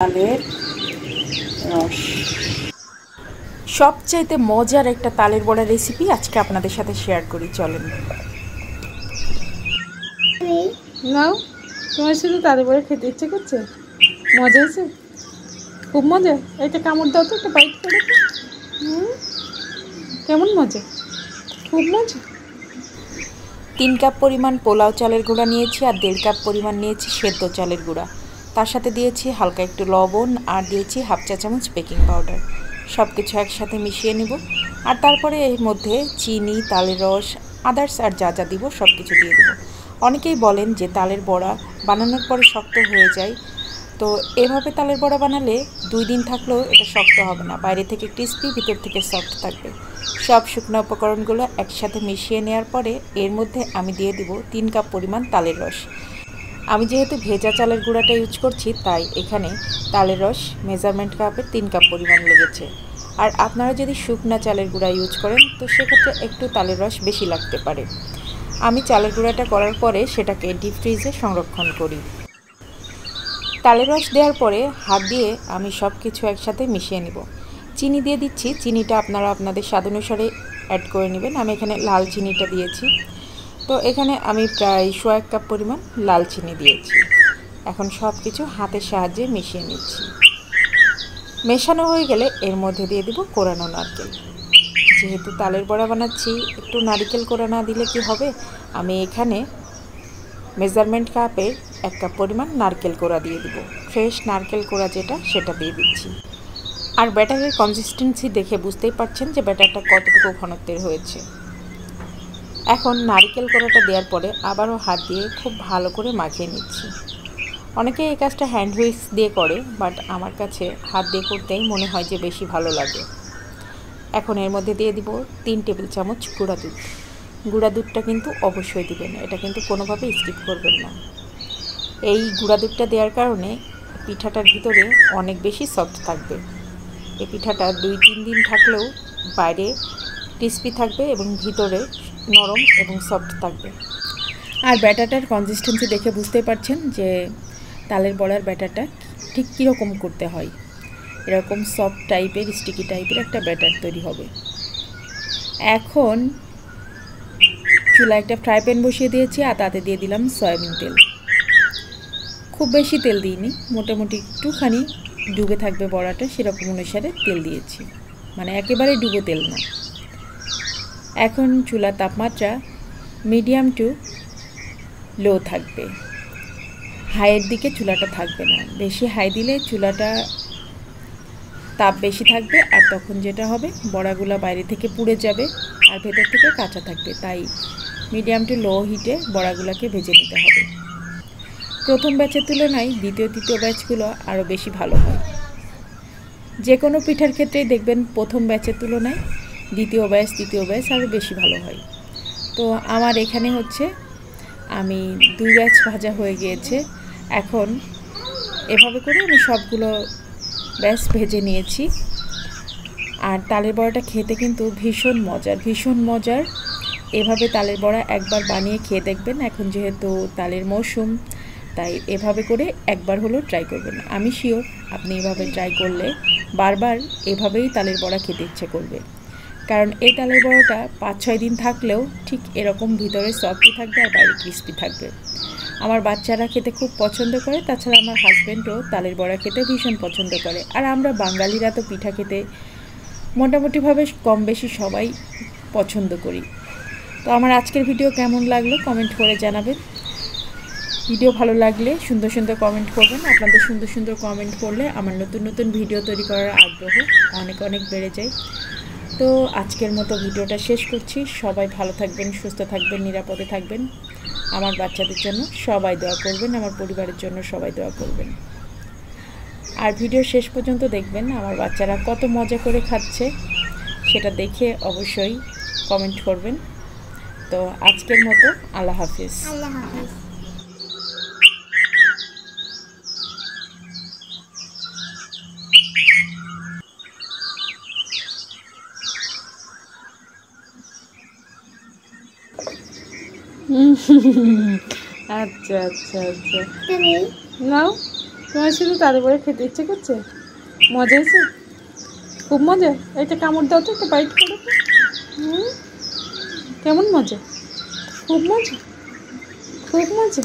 তালের রস সবচাইতে মজার একটা তালের বড়া রেসিপি আজকে আপনাদের সাথে শেয়ার করি। চলেন নাও, তোমার শুধু তালের বড়া খেতে ইচ্ছে করছে? মজা আছে, খুব মজা। একটা কামড় দাও তো, একটা বাইট করে। কেমন মজা, খুব মজা। 3 কাপ পরিমাণ পোলাও চালের গুঁড়া নিয়েছি আর 1.5 কাপ পরিমাণ নিয়েছি সেদ্ধ চালের গুঁড়া। তার সাথে দিয়েছি হালকা একটু লবণ আর দিয়েছি হাফ চা চামচ বেকিং পাউডার। সব কিছু একসাথে মিশিয়ে নিব। আর তারপরে এর মধ্যে চিনি, তালের রস, আদার্স আর যা যা দিব সব কিছু দিয়ে দেবো। অনেকেই বলেন যে তালের বড়া বানানোর পরে শক্ত হয়ে যায়, তো এভাবে তালের বড়া বানালে 2 দিন থাকলেও এটা শক্ত হবে না, বাইরে থেকে ক্রিস্পি, ভিতর থেকে সফট থাকবে। সব শুকনো উপকরণগুলো একসাথে মিশিয়ে নেওয়ার পরে এর মধ্যে আমি দিয়ে দিব 3 কাপ পরিমাণ তালের রস। আমি যেহেতু ভেজা চালের গুঁড়াটা ইউজ করছি, তাই এখানে তালের রস মেজারমেন্ট কাপের 3 কাপ পরিমাণ লেগেছে। আর আপনারা যদি শুকনা চালের গুঁড়া ইউজ করেন তো সেক্ষেত্রে একটু তালের রস বেশি লাগতে পারে। আমি চালের গুঁড়াটা করার পরে সেটাকে ডিপ ফ্রিজে সংরক্ষণ করি। তালের রস দেওয়ার পরে হাত দিয়ে আমি সব কিছু একসাথে মিশিয়ে নিব। চিনি দিয়ে দিচ্ছি, চিনিটা আপনারা আপনাদের স্বাদ অনুসারে অ্যাড করে নেবেন। আমি এখানে লাল চিনিটা দিয়েছি, তো এখানে আমি প্রায় 1 কাপ পরিমাণ লাল চিনি দিয়েছি। এখন সব কিছু হাতের সাহায্যে মিশিয়ে নিচ্ছি। মেশানো হয়ে গেলে এর মধ্যে দিয়ে দিব কোরানো নারকেল। যেহেতু তালের বড়া বানাচ্ছি, একটু নারকেল কোরা না দিলে কি হবে, আমি এখানে মেজারমেন্ট কাপের 1 কাপ পরিমাণ নারকেল কোড়া দিয়ে দিব। ফ্রেশ নারকেল কোড়া যেটা, সেটা দিয়ে দিচ্ছি। আর ব্যাটারের কনসিস্টেন্সি দেখে বুঝতেই পারছেন যে ব্যাটারটা কতটুকু ঘনত্বের হয়েছে। এখন নারকেল কোড়াটা দেওয়ার পরে আবারও হাত দিয়ে খুব ভালো করে মাখিয়ে নিচ্ছি। অনেকে এই কাজটা হ্যান্ড হুইস্ক দিয়ে করে, বাট আমার কাছে হাত দিয়ে করতেই মনে হয় যে বেশি ভালো লাগে। এখন এর মধ্যে দিয়ে দিব 3 টেবিল চামচ গুঁড়া দুধ। গুঁড়া দুধটা কিন্তু অবশ্যই দিবেন, এটা কিন্তু কোনোভাবে স্কিপ করবেন না। এই গুঁড়া দুধটা দেওয়ার কারণে পিঠাটার ভিতরে অনেক বেশি সফট থাকবে। এই পিঠাটা 2-3 দিন থাকলেও বাইরে ক্রিস্পি থাকবে এবং ভিতরে নরম এবং সফট থাকবে। আর ব্যাটারটার কনসিস্টেন্সি দেখে বুঝতে পারছেন যে তালের বড়ার ব্যাটারটা ঠিক কীরকম করতে হয়। এরকম সফট টাইপের, স্টিকি টাইপের একটা ব্যাটার তৈরি হবে। এখন চুলায় একটা ফ্রাই প্যান বসিয়ে দিয়েছি আর তাতে দিয়ে দিলাম সয়াবিন তেল। খুব বেশি তেল দিইনি, মোটামুটি একটুখানি ডুবে থাকবে বড়াটা, সেরকম অনুসারে তেল দিয়েছি, মানে একেবারে ডুবো তেল না। এখন চুলার তাপমাত্রা মিডিয়াম টু লো থাকবে, হাইয়ের দিকে চুলাটা থাকবে না। বেশি হাই দিলে চুলাটা তাপ বেশি থাকবে, আর তখন যেটা হবে বড়াগুলো বাইরে থেকে পুড়ে যাবে আর ভেতর থেকে কাঁচা থাকবে। তাই মিডিয়াম টু লো হিটে বড়াগুলোকে ভেজে নিতে হবে। প্রথম ব্যাচের তুলনায় দ্বিতীয় তৃতীয় ব্যাচগুলো আরও বেশি ভালো হয়। যে কোনো পিঠার ক্ষেত্রেই দেখবেন প্রথম ব্যাচের তুলনায় দ্বিতীয় ব্যাচ, তৃতীয় ব্যাচ আরও বেশি ভালো হয়। তো আমার এখানে হচ্ছে আমি 2 ব্যাচ ভাজা হয়ে গিয়েছে। এখন এভাবে করে আমি সবগুলো ব্যাচ ভেজে নিয়েছি। আর তালের বড়াটা খেতে কিন্তু ভীষণ মজার, ভীষণ মজার। এভাবে তালের বড়া একবার বানিয়ে খেয়ে দেখবেন। এখন যেহেতু তালের মৌসুম, তাই এভাবে করে একবার হলেও ট্রাই করবেন। আমি শিওর আপনি এভাবে ট্রাই করলে বারবার এভাবেই তালের বড়া খেতে ইচ্ছে করবে। কারণ এই তালের বড়াটা 5-6 দিন থাকলেও ঠিক এরকম ভিতরে সফটই থাকবে আর বাইরে ক্রিস্পি থাকবে। আমার বাচ্চারা খেতে খুব পছন্দ করে, তাছাড়া আমার হাজব্যান্ডও তালের বড়া খেতে ভীষণ পছন্দ করে। আর আমরা বাঙালিরা তো পিঠা খেতে মোটামুটিভাবে কম বেশি সবাই পছন্দ করি। তো আমার আজকের ভিডিও কেমন লাগলো কমেন্ট করে জানাবেন। ভিডিও ভালো লাগলে সুন্দর সুন্দর কমেন্ট করবেন। আপনাদের সুন্দর সুন্দর কমেন্ট করলে আমার নতুন নতুন ভিডিও তৈরি করার আগ্রহ অনেক অনেক বেড়ে যায়। তো আজকের মতো ভিডিওটা শেষ করছি। সবাই ভালো থাকবেন, সুস্থ থাকবেন, নিরাপদে থাকবেন। আমার বাচ্চাদের জন্য সবাই দোয়া করবেন, আমার পরিবারের জন্য সবাই দোয়া করবেন। আর ভিডিও শেষ পর্যন্ত দেখবেন আমার বাচ্চারা কত মজা করে খাচ্ছে, সেটা দেখে অবশ্যই কমেন্ট করবেন। তো আজকের মতো আল্লাহ হাফিজ। আল্লাহ হাফিজ। আচ্ছা আচ্ছা আচ্ছা, তুমি নাও। তোমার শুধু তাদের করে খেতে ইচ্ছে করছে? মজা হয়েছে? খুব মজা। এটা কামড় দাও তো, একটা বাইট করো তো। কেমন মজা? খুব মজা, খুব মজা।